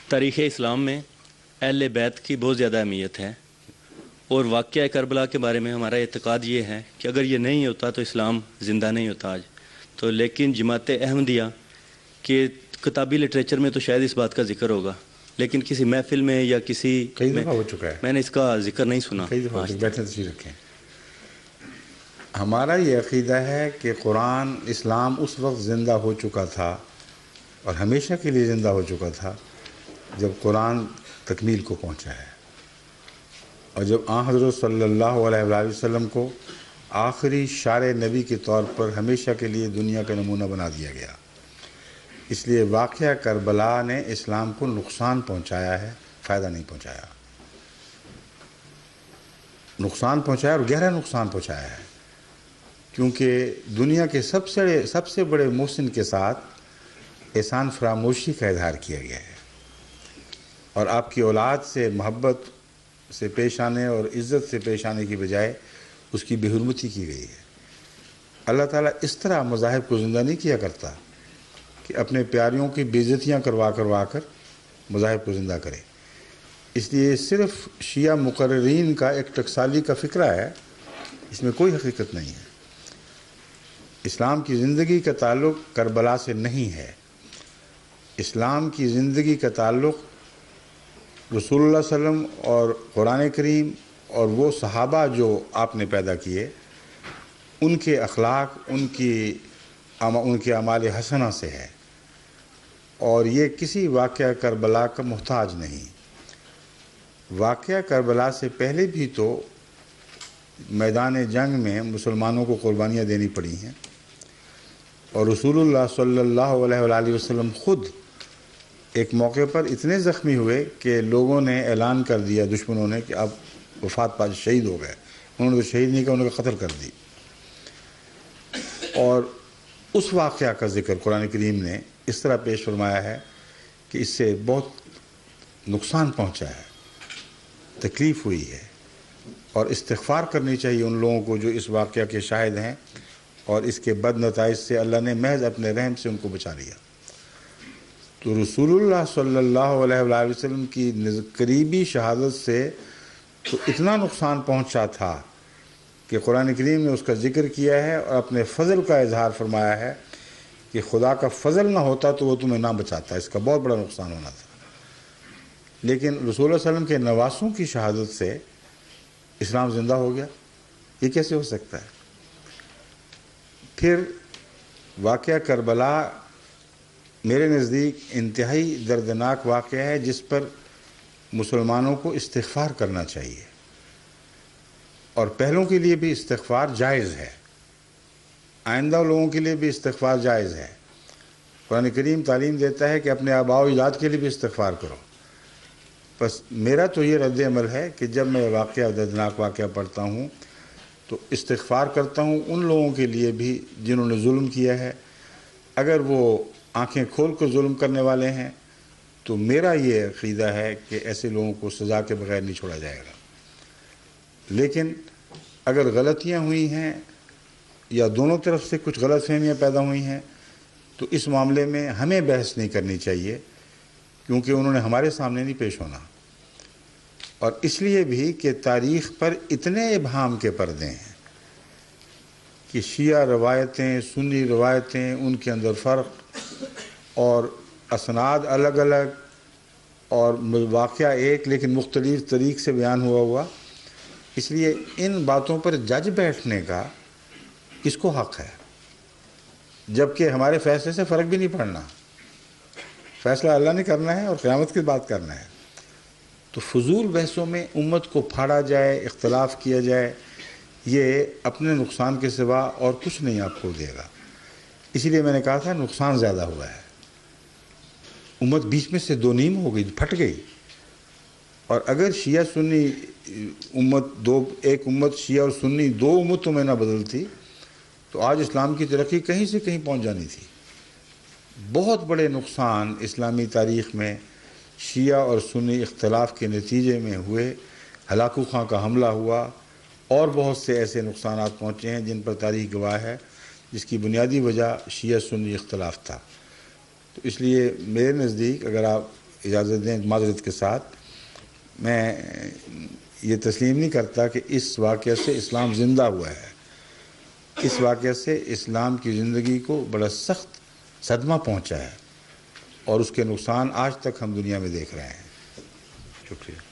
تاریخ اسلام میں اہل بیت کی بہت زیادہ اہمیت ہے، اور واقعہ کربلا کے بارے میں ہمارا اعتقاد یہ ہے کہ اگر یہ نہیں ہوتا تو اسلام زندہ نہیں ہوتا آج تو۔ لیکن جماعت احمدیہ کے کتابی لٹریچر میں تو شاید اس بات کا ذکر ہوگا، لیکن کسی محفل میں یا کسی کئی دفعہ ہو چکا ہے، میں نے اس کا ذکر نہیں سنا۔ کئی دفعہ بیٹھے تشریف رکھیں۔ ہمارا یہ عقیدہ ہے کہ قرآن اسلام اس وقت زندہ ہو چکا تھا اور ہمیشہ کے لیے زندہ ہو چکا تھا جب قرآن تکمیل کو پہنچا ہے، اور جب آن حضرت صلی اللہ علیہ وآلہ وسلم کو آخری شارع نبی کے طور پر ہمیشہ کے لیے دنیا کا نمونہ بنا دیا گیا۔ اس لیے واقعہ کربلا نے اسلام کو نقصان پہنچایا ہے، فائدہ نہیں پہنچایا۔ نقصان پہنچایا اور گہرا نقصان پہنچایا ہے، کیونکہ دنیا کے سب سے بڑے محسن کے ساتھ احسان فراموشی کا اظہار کیا گیا ہے، اور آپ کی اولاد سے محبت سے پیش آنے اور عزت سے پیش آنے کی بجائے اس کی بے حرمتی کی گئی ہے۔ اللہ تعالیٰ اس طرح مذاہب کو زندہ نہیں کیا کرتا کہ اپنے پیاریوں کی بے عزتیاں کروا کر مذاہب کو زندہ کرے۔ اس لیے صرف شیعہ مقررین کا ایک ٹکسالی کا فکرہ ہے، اس میں کوئی حقیقت نہیں ہے۔ اسلام کی زندگی کا تعلق کربلا سے نہیں ہے۔ اسلام کی زندگی کا تعلق رسول اللہ صلی اللہ علیہ وسلم اور قرآن کریم اور وہ صحابہ جو آپ نے پیدا کیے، ان کے اخلاق، ان کے اعمال حسنہ سے ہے، اور یہ کسی واقعہ کربلا کا محتاج نہیں۔ واقعہ کربلا سے پہلے بھی تو میدان جنگ میں مسلمانوں کو قربانیاں دینی پڑی ہیں، اور رسول اللہ صلی اللہ علیہ وآلہ وسلم خود ایک موقع پر اتنے زخمی ہوئے کہ لوگوں نے اعلان کر دیا، دشمنوں نے، کہ اب وفات پا شہید ہو گئے۔ انہوں نے تو شہید نہیں کہا، انہوں نے قتل کر دی۔ اور اس واقعہ کا ذکر قرآن کریم نے اس طرح پیش فرمایا ہے کہ اس سے بہت نقصان پہنچا ہے، تکلیف ہوئی ہے، اور استغفار کرنی چاہیے ان لوگوں کو جو اس واقعہ کے شاہد ہیں، اور اس کے بد نتائج سے اللہ نے محض اپنے رحم سے ان کو بچا لیا۔ تو رسول اللہ صلی اللہ علیہ وآلہ وسلم کی قریبی شہادت سے تو اتنا نقصان پہنچا تھا کہ قرآن کریم نے اس کا ذکر کیا ہے اور اپنے فضل کا اظہار فرمایا ہے کہ خدا کا فضل نہ ہوتا تو وہ تمہیں نہ بچاتا، اس کا بہت بڑا نقصان ہونا تھا۔ لیکن رسول اللہ صلی اللہ علیہ وسلم کے نواسوں کی شہادت سے اسلام زندہ ہو گیا، یہ کیسے ہو سکتا ہے؟ پھر واقعہ کربلا میرے نزدیک انتہائی دردناک واقعہ ہے، جس پر مسلمانوں کو استغفار کرنا چاہیے، اور پہلوں کے لیے بھی استغفار جائز ہے، آئندہ لوگوں کے لیے بھی استغفار جائز ہے۔ قرآن کریم تعلیم دیتا ہے کہ اپنے آباء و اجداد کے لیے بھی استغفار کرو۔ بس میرا تو یہ رد عمل ہے کہ جب میں واقعہ دردناک واقعہ پڑھتا ہوں تو استغفار کرتا ہوں ان لوگوں کے لیے بھی جنہوں نے ظلم کیا ہے۔ اگر وہ آنکھیں کھول کر ظلم کرنے والے ہیں تو میرا یہ عقیدہ ہے کہ ایسے لوگوں کو سزا کے بغیر نہیں چھوڑا جائے گا۔ لیکن اگر غلطیاں ہوئی ہیں یا دونوں طرف سے کچھ غلط فہمیاں پیدا ہوئی ہیں تو اس معاملے میں ہمیں بحث نہیں کرنی چاہیے، کیونکہ انہوں نے ہمارے سامنے نہیں پیش ہونا، اور اس لیے بھی کہ تاریخ پر اتنے ابہام کے پردے ہیں کہ شیعہ روایتیں، سنی روایتیں، ان کے اندر فرق اور اسناد الگ الگ، اور واقعہ ایک لیکن مختلف طریق سے بیان ہوا۔ اس لیے ان باتوں پر جج بیٹھنے کا کس کو حق ہے، جبکہ ہمارے فیصلے سے فرق بھی نہیں پڑنا، فیصلہ اللہ نے کرنا ہے اور قیامت کی بات کرنا ہے۔ تو فضول بحثوں میں امت کو پھاڑا جائے، اختلاف کیا جائے، یہ اپنے نقصان کے سوا اور کچھ نہیں آپ کو دے گا۔ اسی لیے میں نے کہا تھا نقصان زیادہ ہوا ہے، امت بیچ میں سے دو نیم ہو گئی، پھٹ گئی۔ اور اگر شیعہ سنی امت ایک امت شیعہ اور سنی دو امتوں میں نہ بدلتی تو آج اسلام کی ترقی کہیں سے کہیں پہنچ جانی تھی۔ بہت بڑے نقصان اسلامی تاریخ میں شیعہ اور سنی اختلاف کے نتیجے میں ہوئے، ہلاکو خاں کا حملہ ہوا، اور بہت سے ایسے نقصانات پہنچے ہیں جن پر تاریخ گواہ ہے، جس کی بنیادی وجہ شیعہ سنی اختلاف تھا۔ تو اس لیے میرے نزدیک اگر آپ اجازت دیں معذرت کے ساتھ، میں یہ تسلیم نہیں کرتا کہ اس واقعے سے اسلام زندہ ہوا ہے. اس واقعے سے اسلام کی زندگی کو بڑا سخت صدمہ پہنچا ہے، اور اس کے نقصان آج تک ہم دنیا میں دیکھ رہے ہیں. شکریہ.